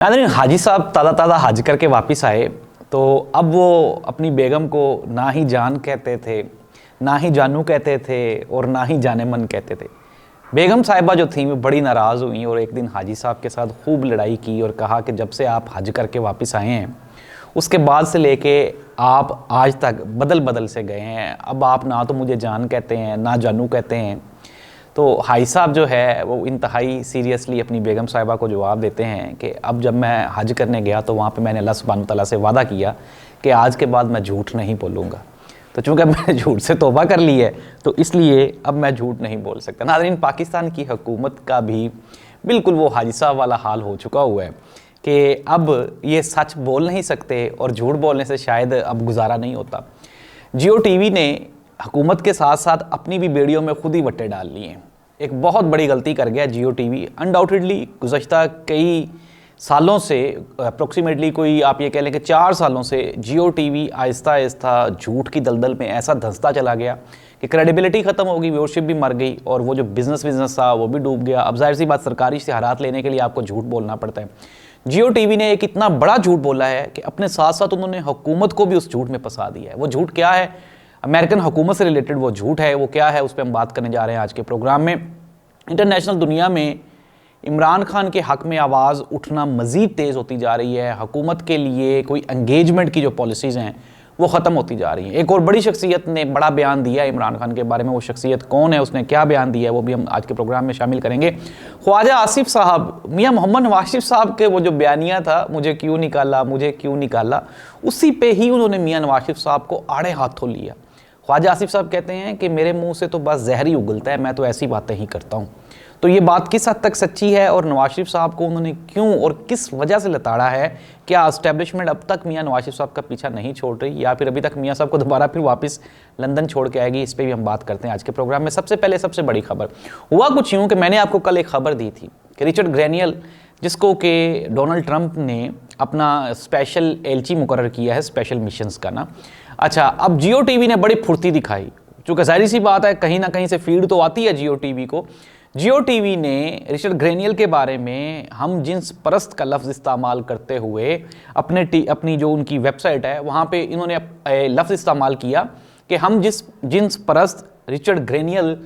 नाज़रीन, हाजी साहब ताज़ा ताज़ा हज करके वापस आए तो अब वो अपनी बेगम को ना ही जान कहते थे, ना ही जानू कहते थे और ना ही जाने मन कहते थे। बेगम साहिबा जो थी वो बड़ी नाराज़ हुई और एक दिन हाजी साहब के साथ खूब लड़ाई की और कहा कि जब से आप हज करके वापस आए हैं उसके बाद से लेके आप आज तक बदल बदल से गए हैं। अब आप ना तो मुझे जान कहते हैं ना जानू कहते हैं। तो हाई साहब जो है वो इंतहाई सीरियसली अपनी बेगम साहिबा को जवाब देते हैं कि अब जब मैं हज करने गया तो वहाँ पे मैंने अल्लाह सुब्हानहू तआला से वादा किया कि आज के बाद मैं झूठ नहीं बोलूँगा। तो चूँकि मैंने झूठ से तौबा कर ली है तो इसलिए अब मैं झूठ नहीं बोल सकता। नाज़रीन, पाकिस्तान की हुकूमत का भी बिल्कुल वो हाजी साहब वाला हाल हो चुका हुआ है कि अब ये सच बोल नहीं सकते और झूठ बोलने से शायद अब गुजारा नहीं होता। जियो टीवी ने हुकूमत के साथ साथ अपनी भी बेड़ियों में खुद ही वट्टे डाल लिए हैं। एक बहुत बड़ी गलती कर गया जियो टीवी। अनडाउटेडली गुज़श्ता कई सालों से, अप्रोक्सीमेटली कोई आप ये कह लें कि 4 सालों से जियो टीवी आहिस्ता आहिस्ता झूठ की दलदल में ऐसा धंसता चला गया कि क्रेडिबिलिटी ख़त्म हो गई, व्यूअरशिप भी मर गई और वो जो बिज़नेस था वो भी डूब गया। अब जाहिर सी बात, सरकारी इश्तिहारात लेने के लिए आपको झूठ बोलना पड़ता है। जियो टीवी ने एक इतना बड़ा झूठ बोला है कि अपने साथ साथ उन्होंने हुकूमत को भी उस झूठ में फंसा दिया है। वो झूठ क्या है? अमेरिकन हुकूमत से रिलेटेड वो झूठ है। वो क्या है उस पर हम बात करने जा रहे हैं आज के प्रोग्राम में। इंटरनेशनल दुनिया में इमरान खान के हक़ में आवाज़ उठना मज़ीद तेज़ होती जा रही है। हुकूमत के लिए कोई एंगेजमेंट की जो पॉलिसीज़ हैं वो ख़त्म होती जा रही हैं। एक और बड़ी शख्सियत ने बड़ा बयान दिया है इमरान खान के बारे में। वो शख्सियत कौन है, उसने क्या बयान दिया है, वो भी हम आज के प्रोग्राम में शामिल करेंगे। ख्वाजा आसिफ साहब, मियाँ मोहम्मद नवाज साहब के वो जो बयानिया था, मुझे क्यों निकाला, मुझे क्यों निकाला, उसी पे ही उन्होंने मियाँ नवाज साहब को आड़े हाथों लिया। ख्वाजा आसिफ साहब कहते हैं कि मेरे मुंह से तो बस जहर ही उगलता है, मैं तो ऐसी बातें ही करता हूँ। तो ये बात किस हद तक सच्ची है और नवाज शरीफ साहब को उन्होंने क्यों और किस वजह से लताड़ा है? क्या एस्टेब्लिशमेंट अब तक मियाँ नवाज शरीफ साहब का पीछा नहीं छोड़ रही या फिर अभी तक मियाँ साहब को दोबारा फिर वापस लंदन छोड़ के आएगी? इस पर भी हम बात करते हैं आज के प्रोग्राम में। सबसे पहले सबसे बड़ी खबर हुआ कुछ यूँ कि मैंने आपको कल एक खबर दी थी कि रिचर्ड ग्रैनियल, जिसको कि डोनाल्ड ट्रंप ने अपना स्पेशल एलची मुकर्रर किया है स्पेशल मिशंस का ना। अच्छा, अब जियो टीवी ने बड़ी फुर्ती दिखाई, चूँकि जाहिर सी बात है कहीं ना कहीं से फीड तो आती है जियो टीवी को। जियो टीवी ने रिचर्ड ग्रैनियल के बारे में हम जिन्स परस्त का लफ्ज़ इस्तेमाल करते हुए अपनी जो उनकी वेबसाइट है वहाँ पे इन्होंने लफ्ज़ इस्तेमाल किया कि हम जिन्स परस्त रिचर्ड ग्रैनियल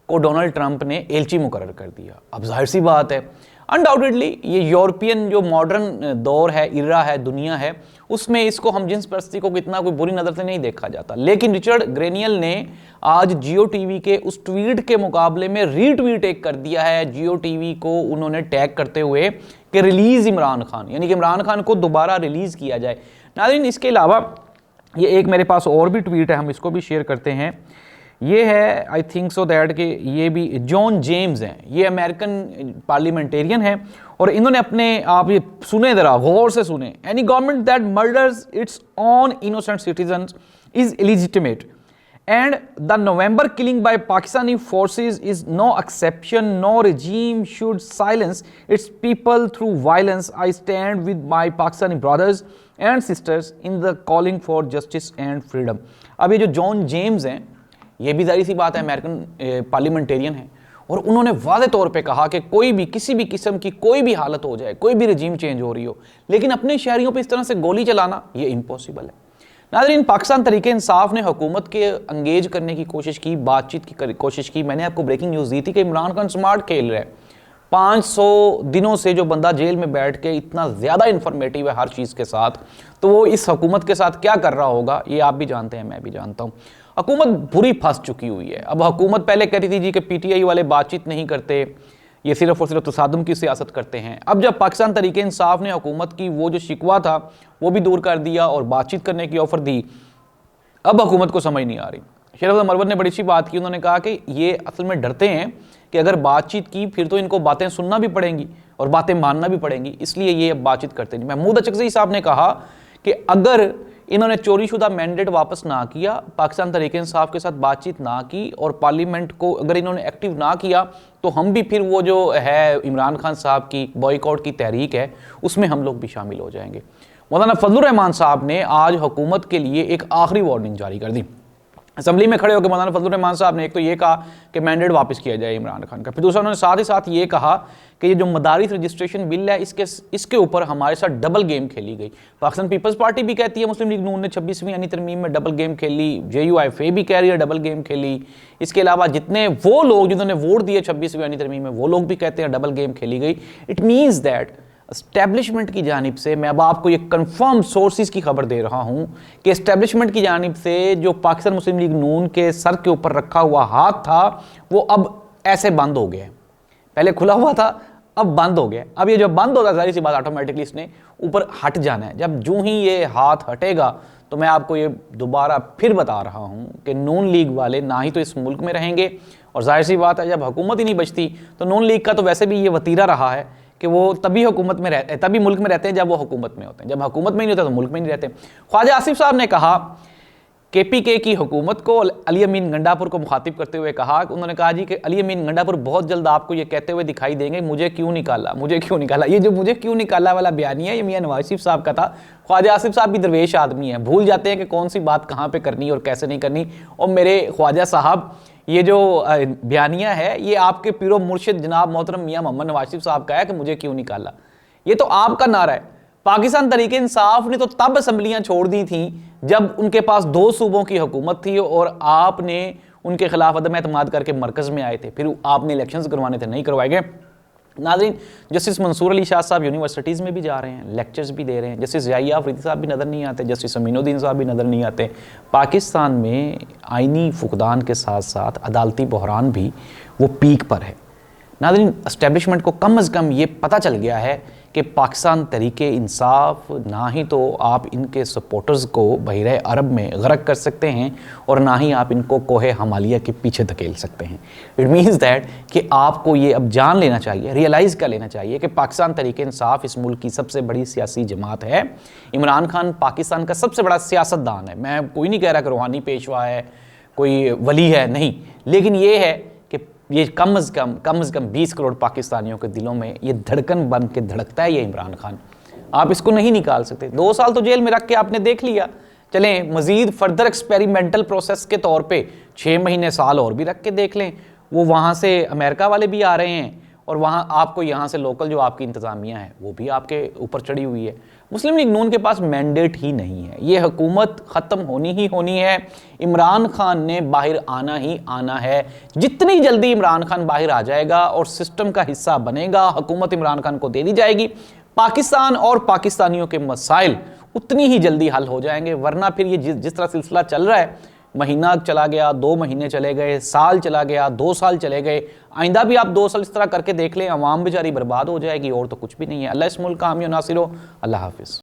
को डोनाल्ड ट्रंप ने एलची मुकर्रर कर दिया। अब जाहिर सी बात है अनडाउटेडली ये यूरोपियन जो मॉडर्न दौर है, इरा है, दुनिया है, उसमें इसको हम जिन्स परस्ती को इतना कोई बुरी नज़र से नहीं देखा जाता। लेकिन रिचर्ड ग्रैनियल ने आज जियो टीवी के उस ट्वीट के मुकाबले में रीट्वीट एक कर दिया है। जियो टीवी को उन्होंने टैग करते हुए कि रिलीज़ इमरान खान, यानी कि इमरान खान को दोबारा रिलीज़ किया जाए। नाज़रीन, इसके अलावा ये एक मेरे पास और भी ट्वीट है, हम इसको भी शेयर करते हैं। ये है आई थिंक सो दैट कि ये भी जॉन जेम्स हैं, ये अमेरिकन पार्लियामेंटेरियन हैं और इन्होंने अपने, आप ये सुने ज़रा गौर से सुने, any government that murders it's on innocent citizens is illegitimate and the November killing by Pakistani forces is no exception. No regime should silence its people through violence. I stand with my Pakistani brothers and sisters in the calling for justice and freedom. अब ये जो John James हैं ये भी जाहिर सी बात है American parliamentarian है और उन्होंने वाज़े तौर पे कहा कि कोई भी किसी भी किस्म की कोई भी हालत हो जाए, कोई भी रजीम चेंज हो रही हो, लेकिन अपने शहरियों पे इस तरह से गोली चलाना ये इम्पॉसिबल है। नाज़रीन, पाकिस्तान तहरीक इंसाफ ने हुकूमत के अंगेज करने की कोशिश की, बातचीत की कोशिश की। मैंने आपको ब्रेकिंग न्यूज़ दी थी कि इमरान खान स्मार्ट खेल रहे हैं। 500 दिनों से जो बंदा जेल में बैठ के इतना ज़्यादा इन्फॉर्मेटिव है हर चीज़ के साथ, तो वो इस हुकूमत के साथ क्या कर रहा होगा ये आप भी जानते हैं, मैं भी जानता हूँ। हुकूमत बुरी फंस चुकी हुई है। अब हुकूमत पहले कहती थी जी कि PTI वाले बातचीत नहीं करते, ये सिर्फ और सिर्फ तसादुम की सियासत करते हैं। अब जब पाकिस्तान तहरीक इंसाफ ने हुकूमत की वो जो शिकवा था वो भी दूर कर दिया और बातचीत करने की ऑफ़र दी, अब हुकूमत को समझ नहीं आ रही। शेर मरवत ने बड़ी सी बात की, उन्होंने कहा कि ये असल में डरते हैं कि अगर बातचीत की फिर तो इनको बातें सुनना भी पड़ेंगी और बातें मानना भी पड़ेंगी, इसलिए ये अब बातचीत करते नहीं। महमूद अचकज़ई साहब ने कहा कि अगर इन्होंने चोरीशुदा मैंडेट वापस ना किया, पाकिस्तान तहरीक इंसाफ के साथ बातचीत ना की और पार्लियामेंट को अगर इन्होंने एक्टिव ना किया तो हम भी फिर वो जो है इमरान खान साहब की बॉयकॉट की तहरीक है उसमें हम लोग भी शामिल हो जाएंगे। मौलाना फजलुर रहमान साहब ने आज हुकूमत के लिए एक आखिरी वार्निंग जारी कर दी। असेंबली में खड़े होकर मौलाना फजलुर रहमान साहब ने एक तो ये कहा कि मैंडेट वापस किया जाए इमरान खान का, फिर दूसरा उन्होंने साथ ही साथ ये कहा कि ये जो मदारिस रजिस्ट्रेशन बिल है इसके ऊपर हमारे साथ डबल गेम खेली गई। पाकिस्तान पीपल्स पार्टी भी कहती है मुस्लिम लीग नून ने 26वीं यानी तरमीम में डबल गेम खेली, JUIFA भी कह रही है डबल गेम खेली। इसके अलावा जितने वो लोग जिन्होंने वोट दिए 26वीं यानी तरमीम में वो लोग भी कहते हैं डबल गेम खेली गई। इट मीन्स दैट एस्टेब्लिशमेंट की जानिब से, मैं अब आपको ये कंफर्म सोर्सेज की खबर दे रहा हूं कि एस्टेब्लिशमेंट की जानिब से जो पाकिस्तान मुस्लिम लीग नून के सर के ऊपर रखा हुआ हाथ था वो अब ऐसे बंद हो गया है। पहले खुला हुआ था, अब बंद हो गया। अब ये जो बंद होगा जाहिर सी बात ऑटोमेटिकली इसने ऊपर हट जाना है। जब जूं ही ये हाथ हटेगा तो मैं आपको ये दोबारा फिर बता रहा हूं कि नून लीग वाले ना ही तो इस मुल्क में रहेंगे, और जाहिर सी बात है जब हुकूमत ही नहीं बचती तो नून लीग का तो वैसे भी ये वतीरा रहा है कि वो तभी हुकूमत में रहते, तभी मुल्क में रहते हैं जब वो हुकूमत में होते हैं। जब हुकूमत में नहीं होते तो मुल्क में नहीं रहते। ख्वाजा आसिफ साहब ने कहा KPK की हुकूमत को, अली अमीन गंडापुर को मुखातिब करते हुए कहा, उन्होंने कहा जी कि अली अमीन गंडापुर बहुत जल्द आपको ये कहते हुए दिखाई देंगे मुझे क्यों निकाला, मुझे क्यों निकाला। ये जो मुझे क्यों निकाला वाला बयानिया ये मियां नवाज शरीफ साहब का था। ख्वाजा आसिफ साहब भी दरवेश आदमी है, भूल जाते हैं कि कौन सी बात कहाँ पे करनी और कैसे नहीं करनी। और मेरे ख्वाजा साहब ये जो बयानिया है ये आपके पीरो मुर्शिद जनाब मोहतरम मियां मोहम्मद नवाज शरीफ साहब का है कि मुझे क्यों निकाला। ये तो आपका नारा है। पाकिस्तान तरीके इंसाफ ने तो तब असम्बलियां छोड़ दी थी जब उनके पास 2 सूबों की हुकूमत थी और आपने उनके खिलाफ अदम एतमाद करके मरकज में आए थे, फिर आपने इलेक्शंस करवाने थे, नहीं करवाए गए। नाज़रीन, जस्टिस मंसूर अली शाह साहब यूनिवर्सिटीज़ में भी जा रहे हैं, लेक्चर्स भी दे रहे हैं। जस्टिस ज़िया अफरीदी साहब भी नज़र नहीं आते, जस्टिस अमीनुद्दीन साहब भी नज़र नहीं आते। पाकिस्तान में आइनी फुकदान के साथ साथ अदालती बहरान भी वो पीक पर है। नाज़रीन, एस्टेब्लिशमेंट को कम अज़ कम ये पता चल गया है कि पाकिस्तान तरीके इंसाफ ना ही तो आप इनके सपोर्टर्स को बहरे अरब में गरक कर सकते हैं और ना ही आप इनको कोहे हमालिया के पीछे धकेल सकते हैं। इट मीन्स दैट कि आपको ये अब जान लेना चाहिए, रियलाइज़ कर लेना चाहिए कि पाकिस्तान तरीके इंसाफ इस मुल्क की सबसे बड़ी सियासी जमात है। इमरान खान पाकिस्तान का सबसे बड़ा सियासतदान है। मैं कोई नहीं कह रहा कि रूहानी पेशवा है, कोई वली है, नहीं, लेकिन ये है कि ये कम अज़ कम 20 करोड़ पाकिस्तानियों के दिलों में ये धड़कन बन के धड़कता है ये इमरान खान। आप इसको नहीं निकाल सकते। 2 साल तो जेल में रख के आपने देख लिया, चलें मज़ीद फर्दर एक्सपेरिमेंटल प्रोसेस के तौर पे 6 महीने साल और भी रख के देख लें। वो वहाँ से अमेरिका वाले भी आ रहे हैं और वहाँ आपको यहाँ से लोकल जो आपकी इंतज़ामिया है वो भी आपके ऊपर चढ़ी हुई है। मुस्लिम लीग नून के पास मैंडेट ही नहीं है, ये हुकूमत ख़त्म होनी ही होनी है। इमरान खान ने बाहर आना ही आना है। जितनी जल्दी इमरान खान बाहर आ जाएगा और सिस्टम का हिस्सा बनेगा, हुकूमत इमरान खान को दे दी जाएगी, पाकिस्तान और पाकिस्तानियों के मसाइल उतनी ही जल्दी हल हो जाएंगे। वरना फिर ये जिस तरह सिलसिला चल रहा है, महीना चला गया, 2 महीने चले गए, साल चला गया, 2 साल चले गए, आइंदा भी आप 2 साल इस तरह करके देख लें, अवाम बेचारी बर्बाद हो जाएगी और तो कुछ भी नहीं है। अल्लाह इस मुल्क का हामी नासिर हो। अल्लाह हाफिज़।